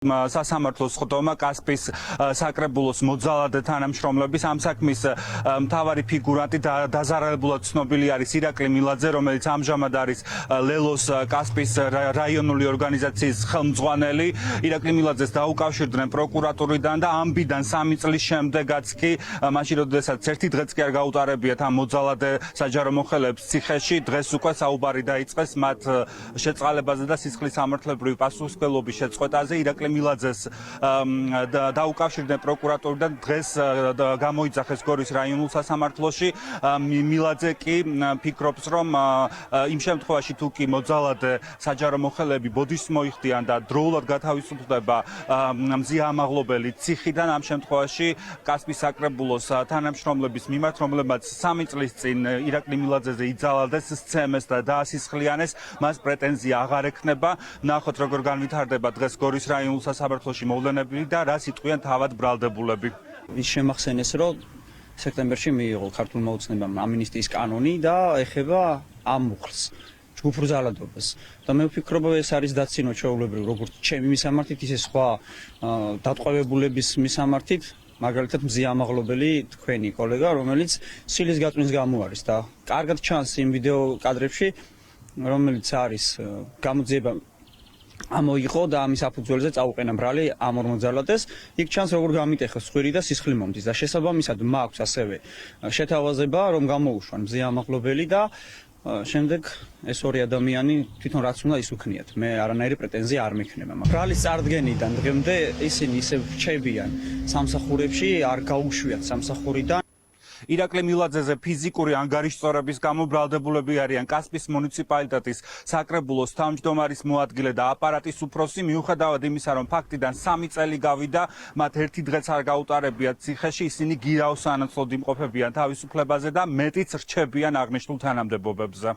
სასამართლოს ხდომა კასპის საკრებულოს მოძალადე თანამშრომლების ამ საქმის მთავარი ფიგურანტი დაზარალებულად ცნობილი არის ირაკლი მილაძე, რომელიც ამჟამად არის ლელოს კასპის რაიონული ორგანიზაციის ხელმძღვანელი. ირაკლი მილაძეს დაუკავშირდნენ პროკურატურიდან და ამბიდან 3 წლის შემდეგაც კი მაშინ როდესაც ერთი დღეც კი არ გაუტარებიათ ამ მოძალადე საჯარო მოხელეებს ციხეში, დღეს უკვე საუბარი დაიწყეს მათ შეწყალებაზე და სისხლის სამართლებრივი პასუხისმგებლობის შეწყვეტაზე. ირაკლი მილაძეს დაუკავშირდნენ პროკურატურიდან, დღეს გამოიძახეს გორის რაიონულ სასამართლოში. მილაძე კი ფიქრობს, რომ იმ შემთხვევაში თუ კი მოძალადე საჯარო მოხელეები ბოდიშს მოიხდიან და დროულად გათავისუფლდება მზია ამაღლობელი ციხიდან, ამ შემთხვევაში კასპის საკრებულოს თანამშრომლების მიმართ, რომლებმაც 3 წლის წინ ირაკლი მილაძეზე იძალადეს, სცემეს და დაასისხლიანეს, მას პრეტენზია აღარ ექნება. ნახოთ როგორ განვითარდება დღეს გორის რაიონულ სასამართლოში მოვლენები და რას იტყვიან თავად ბრალდებულები. ის შემახსენეს, რომ სექტემბერში მიიღო ქართულმა ოცნებამ ამინისტიის კანონი და ეხება ამ მუხლს, ჯგუფურ ძალადობას. და მე ვფიქრობ, ეს არის დაცინო ჩვეულებრივ, როგორც ჩემი მისამართით, ისე სხვა დატყვევებულების მისამართით. მაგალითად მზია ამაღლობელი თქვენი კოლეგა, რომელიც სილის გაწვნის გამო არის და კარგად ჩანს იმ ვიდეო კადრებში, რომელიც არის გამოძიება ამოიღო და ამის საფუძველზე წაუყენა ბრალი ამ ორ მოძალადეს. იქ ჩანს როგორ გამიტეხეს სხვირი და სისხლი მომდის და შესაბამისად მაქვს ასევე შეთავაზება, რომ გამოუშვან მზია ამაღლობელი და შემდეგ ეს ორი ადამიანი თვითონ რაც უნდა ის უქნიათ. მე არანაირი პრეტენზია არ მექნება. ბრალის წარდგენიდან დღემდე ისინი ისევ რჩებიან სამსახურებში, არ გაუშვიათ სამსახურიდან. ირაკლი მილაძეზე ფიზიკური ანგარიშწორების გამო ბრალდებულები არიან კასპის მუნიციპალიტეტის საკრებულოს თავმჯდომარის მოადგილე და აპარატის უფროსი. მიუხედავად იმისა, რომ ფაქტიდან 3 წელი გავიდა, მათ ერთი დღეც არ გაუტარებიათ ციხეში, ისინი გირაოს სანაცვლოდ იმყოფებიან თავისუფლებაზე და მეტიც რჩებიან აღნიშნულ თანამდებობებზე.